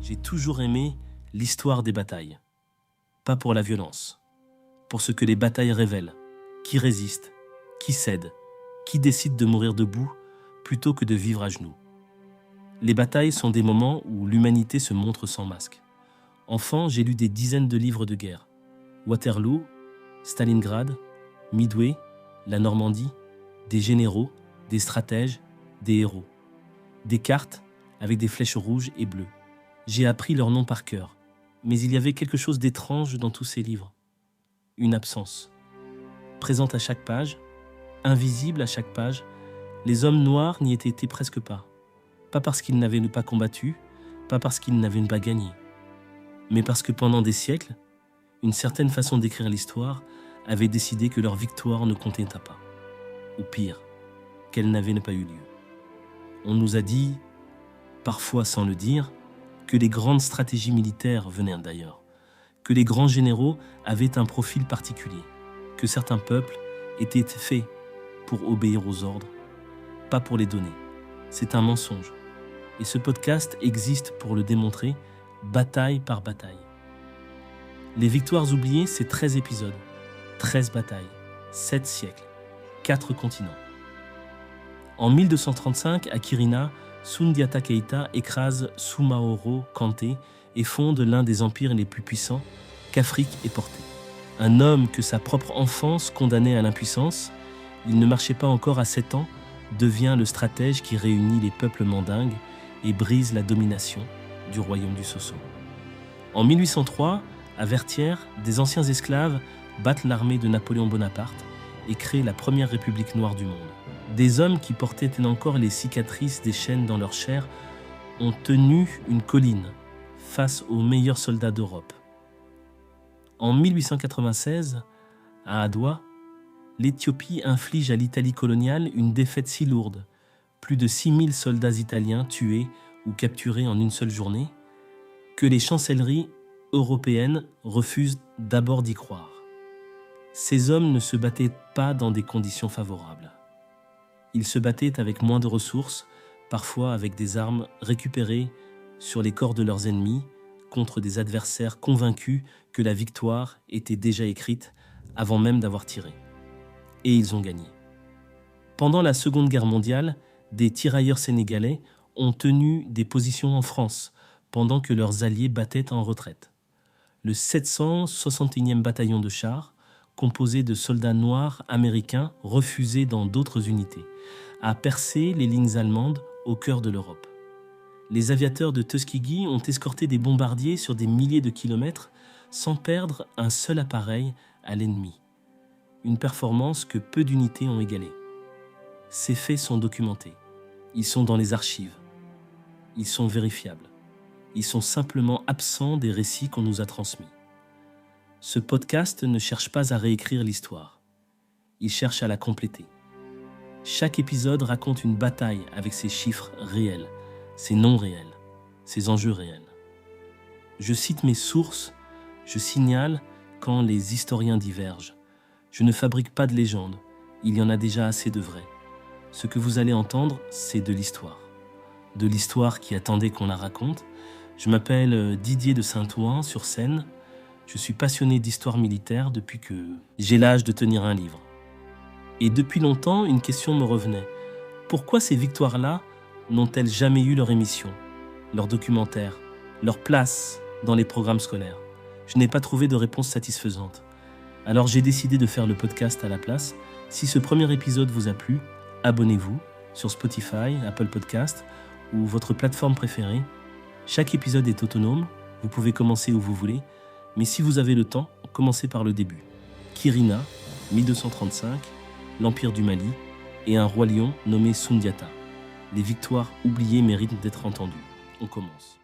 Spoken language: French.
J'ai toujours aimé l'histoire des batailles. Pas pour la violence, pour ce que les batailles révèlent. Qui résiste, qui cède, qui décide de mourir debout plutôt que de vivre à genoux. Les batailles sont des moments où l'humanité se montre sans masque. Enfant, j'ai lu des dizaines de livres de guerre. Waterloo, Stalingrad, Midway, la Normandie, des généraux, des stratèges, des héros. Des cartes avec des flèches rouges et bleues. J'ai appris leurs noms par cœur, mais il y avait quelque chose d'étrange dans tous ces livres. Une absence. Présente à chaque page, invisible à chaque page, les hommes noirs n'y étaient presque pas. Pas parce qu'ils n'avaient pas combattu, pas parce qu'ils n'avaient pas gagné, mais parce que pendant des siècles, une certaine façon d'écrire l'histoire avait décidé que leur victoire ne comptait pas. Ou pire, qu'elle n'avait pas eu lieu. On nous a dit, parfois sans le dire, que les grandes stratégies militaires venaient d'ailleurs, que les grands généraux avaient un profil particulier, que certains peuples étaient faits pour obéir aux ordres, pas pour les donner. C'est un mensonge. Et ce podcast existe pour le démontrer, bataille par bataille. Les victoires oubliées, c'est 13 épisodes, 13 batailles, 7 siècles, 4 continents. En 1235, à Kirina, Sundiata Keita écrase Soumaoro Kanté et fonde l'un des empires les plus puissants qu'Afrique ait porté. Un homme que sa propre enfance condamnait à l'impuissance, il ne marchait pas encore à 7 ans, devient le stratège qui réunit les peuples mandingues et brise la domination du royaume du Soso. En 1803, à Vertières, des anciens esclaves battent l'armée de Napoléon Bonaparte et créent la première république noire du monde. Des hommes qui portaient encore les cicatrices des chaînes dans leur chair ont tenu une colline face aux meilleurs soldats d'Europe. En 1896, à Adwa, l'Éthiopie inflige à l'Italie coloniale une défaite si lourde, plus de 6000 soldats italiens tués ou capturés en une seule journée, que les chancelleries européennes refusent d'abord d'y croire. Ces hommes ne se battaient pas dans des conditions favorables. Ils se battaient avec moins de ressources, parfois avec des armes récupérées sur les corps de leurs ennemis, contre des adversaires convaincus que la victoire était déjà écrite avant même d'avoir tiré. Et ils ont gagné. Pendant la Seconde Guerre mondiale, des tirailleurs sénégalais ont tenu des positions en France pendant que leurs alliés battaient en retraite. Le 761e bataillon de chars, composé de soldats noirs américains refusés dans d'autres unités, a percé les lignes allemandes au cœur de l'Europe. Les aviateurs de Tuskegee ont escorté des bombardiers sur des milliers de kilomètres sans perdre un seul appareil à l'ennemi. Une performance que peu d'unités ont égalée. Ces faits sont documentés. Ils sont dans les archives. Ils sont vérifiables. Ils sont simplement absents des récits qu'on nous a transmis. Ce podcast ne cherche pas à réécrire l'histoire. Il cherche à la compléter. Chaque épisode raconte une bataille avec ses chiffres réels, ses noms réels, ses enjeux réels. Je cite mes sources, je signale quand les historiens divergent. Je ne fabrique pas de légendes, il y en a déjà assez de vraies. Ce que vous allez entendre, c'est de l'histoire. De l'histoire qui attendait qu'on la raconte. Je m'appelle Didier de Saint-Ouen sur Seine. Je suis passionné d'histoire militaire depuis que j'ai l'âge de tenir un livre. Et depuis longtemps, une question me revenait. Pourquoi ces victoires-là n'ont-elles jamais eu leur émission, leur documentaire, leur place dans les programmes scolaires? Je n'ai pas trouvé de réponse satisfaisante. Alors j'ai décidé de faire le podcast à la place. Si ce premier épisode vous a plu, abonnez-vous sur Spotify, Apple Podcast ou votre plateforme préférée. Chaque épisode est autonome, vous pouvez commencer où vous voulez, mais si vous avez le temps, commencez par le début. Kirina, 1235, l'Empire du Mali et un roi lion nommé Sundiata. Les victoires oubliées méritent d'être entendues. On commence.